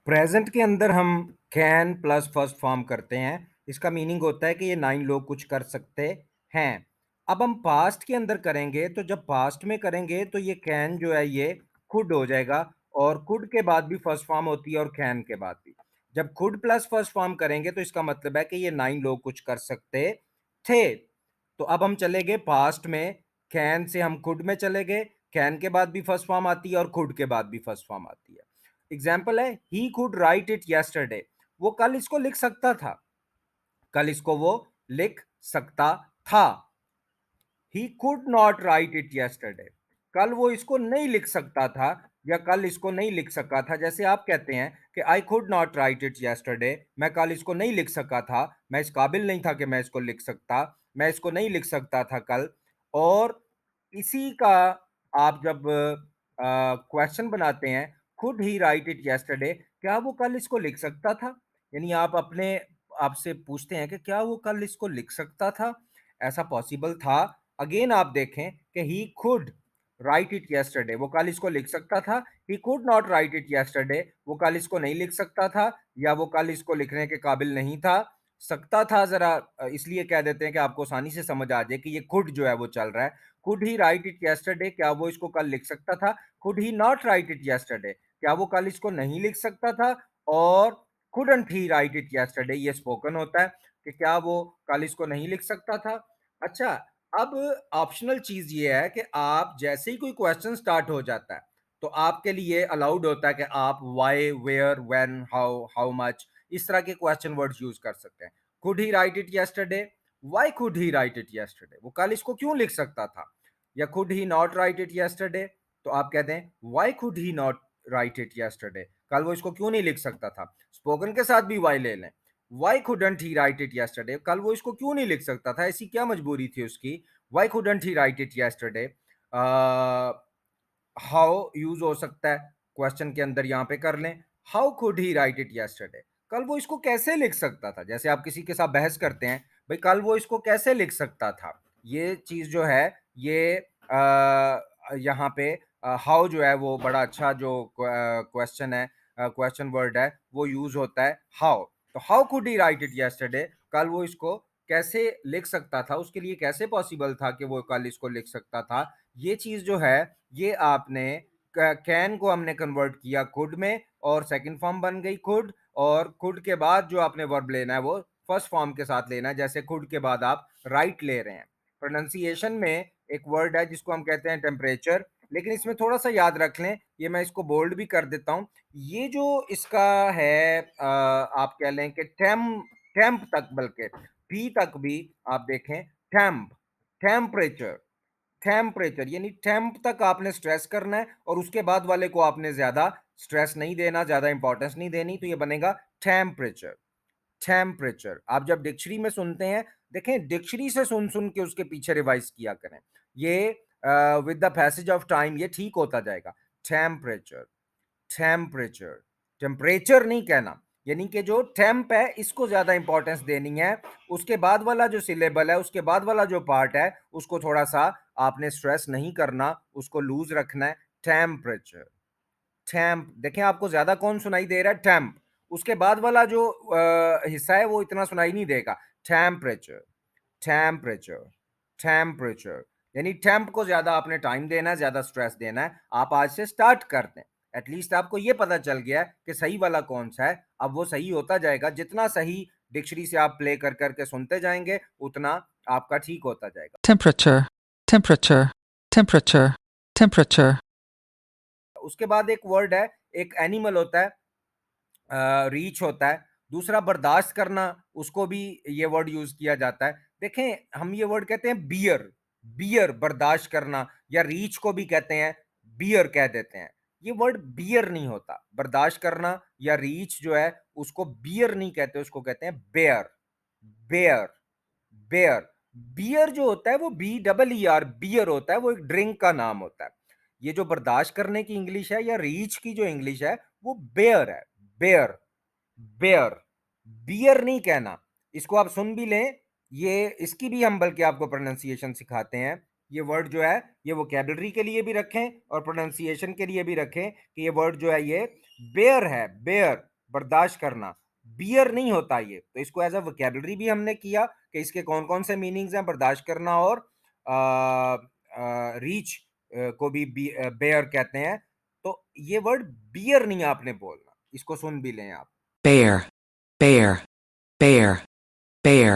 Present के अंदर हम कैन प्लस फर्स्ट फॉर्म करते हैं। इसका मीनिंग होता है कि ये 9 लोग कुछ कर सकते हैं। अब हम पास्ट के अंदर करेंगे तो जब पास्ट में करेंगे तो ये कैन जो है ये कुड हो जाएगा, और कुड के बाद भी फर्स्ट फॉर्म होती है और कैन के बाद भी। जब कुड प्लस फर्स्ट फॉर्म करेंगे तो इसका मतलब है कि ये 9 लोग कुछ कर सकते थे। तो अब हम चले गए पास्ट में, कैन से हम कुड में चले गए। कैन के बाद भी फर्स्ट फॉर्म आती है और कुड के बाद भी फर्स्ट फॉर्म आती है। एग्जाम्पल है, he could write it yesterday. वो कल इसको लिख सकता था, कल इसको वो लिख सकता था। He could not write it yesterday, कल वो इसको नहीं लिख सकता था या कल इसको नहीं लिख सका था। जैसे आप कहते हैं कि I could not write it yesterday, मैं कल इसको नहीं लिख सका था, मैं इस काबिल नहीं था कि मैं इसको लिख सकता, मैं इसको नहीं लिख सकता था कल। और इसी का आप जब क्वेश्चन बनाते हैं, could he write it yesterday, क्या वो कल इसको लिख सकता था? यानी आप अपने आपसे पूछते हैं कि क्या वो कल इसको लिख सकता था, ऐसा पॉसिबल था। अगेन आप देखें कि he could write it yesterday, वो कल इसको लिख सकता था। He could not write it yesterday, वो कल इसको नहीं लिख सकता था या वो कल इसको लिखने के काबिल नहीं था। सकता था जरा इसलिए कह देते हैं कि आपको आसानी से समझ आ जाए कि ये कुड जो है वो चल रहा है। Could he write it yesterday, क्या वो इसको कल लिख सकता था? Could he not write it yesterday, क्या वो कल इसको नहीं लिख सकता था? और couldn't he write it yesterday, ये स्पोकन होता है कि क्या वो कल इसको नहीं लिख सकता था। अच्छा, अब ऑप्शनल चीज ये है कि आप जैसे ही कोई क्वेश्चन स्टार्ट हो जाता है तो आपके लिए अलाउड होता है कि आप why, where, when, how, how much, इस तरह के क्वेश्चन वर्ड्स यूज कर सकते हैं। Could he write it yesterday, why could he write it yesterday, वो कल इसको क्यों लिख सकता था? या could he not write it yesterday, तो आप कहते हैं why could he not write it yesterday, कल वो इसको क्यों नहीं लिख सकता था। स्पोकन के साथ भी वाई ले लें, why couldn't he write it yesterday, कल वो इसको क्यों नहीं लिख सकता था, ऐसी क्या मजबूरी थी उसकी। Why couldn't he write it yesterday. How use हो सकता है क्वेश्चन के अंदर, यहां पे कर लें how could he write it yesterday, कल वो इसको कैसे लिख सकता था। जैसे आप किसी के साथ बहस करते हैं, भाई कल वो इसको कैसे लिख सकता था, ये चीज जो है ये यहाँ पे हाउ जो है वो बड़ा अच्छा जो क्वेश्चन है, क्वेश्चन वर्ड है, वो यूज होता है हाउ। तो how could he write it yesterday, कल वो इसको कैसे लिख सकता था, उसके लिए कैसे पॉसिबल था कि वो कल इसको लिख सकता था। ये चीज जो है ये आपने कैन को हमने कन्वर्ट किया कुड में, और सेकंड फॉर्म बन गई कुड, और कुड के बाद जो आपने वर्ब लेना है वो फर्स्ट फॉर्म के साथ लेना है। जैसे कुड के बाद आप राइट ले रहे हैं। प्रोनाउंसिएशन में एक वर्ड है जिसको हम कहते हैं टेम्परेचर, लेकिन इसमें थोड़ा सा याद रख लें, ये मैं इसको बोल्ड भी कर देता हूं। ये जो इसका है आप कह लें कि टेम्प तक, बल्कि पी तक भी आप देखें, टेम्प, टेम्परेचर, टेम्परेचर, यानी टेम्प तक आपने स्ट्रेस करना है और उसके बाद वाले को आपने ज्यादा स्ट्रेस नहीं देना, ज्यादा इंपॉर्टेंस नहीं देनी, तो ये बनेगा टेम्परेचर। टेम्परेचर आप जब डिक्शनरी में सुनते हैं, देखें डिक्शनरी से सुन सुन के उसके पीछे रिवाइज किया करें, ये with the passage of time ये ठीक होता जाएगा। टेम्परेचर, टेम्परेचर, टेम्परेचर नहीं कहना, यानी कि जो टेम्प है इसको ज्यादा इंपॉर्टेंस देनी है, उसके बाद वाला जो सिलेबल है, उसके बाद वाला जो पार्ट है, उसको थोड़ा सा आपने स्ट्रेस नहीं करना, उसको लूज रखना है। टेम्परेचर, टैम्प, देखें आपको ज्यादा कौन सुनाई दे रहा है, टैम्प, उसके बाद वाला जो हिस्सा है वो इतना सुनाई नहीं देगा। टेम्परेचर, टेम्परेचर, टेम्परेचर, यानी टेम्प को ज्यादा आपने टाइम देना है, ज्यादा स्ट्रेस देना है। आप आज से स्टार्ट कर दें, एटलीस्ट आपको ये पता चल गया कि सही वाला कौन सा है। अब वो सही होता जाएगा, जितना सही डिक्शनरी से आप प्ले कर करके सुनते जाएंगे उतना आपका ठीक होता जाएगा। temperature, temperature, temperature, temperature, उसके बाद एक वर्ड है, एक एनिमल होता है, रीच होता है। दूसरा बर्दाश्त करना, उसको भी ये वर्ड यूज किया जाता है। देखें हम ये वर्ड कहते हैं बियर, बियर बर्दाश्त करना, या रीच को भी कहते हैं बियर कह देते हैं। ये वर्ड बियर नहीं होता, बर्दाश्त करना या रीच जो है उसको बियर नहीं कहते, उसको कहते हैं बेयर, बेयर, बेयर। बियर जो होता है वो B double E R, beer होता है, वो एक ड्रिंक का नाम होता है। ये जो बर्दाश्त करने की इंग्लिश है या रीच की जो इंग्लिश है वो बेयर है, बेयर, बेयर, बियर नहीं कहना। इसको आप सुन भी लें, ये इसकी भी हम बल्कि आपको प्रोनाउंसिएशन सिखाते हैं। ये वर्ड जो है ये वोकैबुलरी के लिए भी रखें और प्रोनाउंसिएशन के लिए भी रखें कि ये वर्ड जो है ये बेयर है, बेयर, बर्दाश्त करना, बियर नहीं होता ये। तो इसको एज अ वोकेबलरी भी हमने किया कि इसके कौन कौन से मीनिंग्स हैं, बर्दाश्त करना और रीच को भी बेयर कहते हैं। तो ये वर्ड बियर नहीं आपने बोलना, इसको सुन भी लें आप। bear, bear, bear, bear.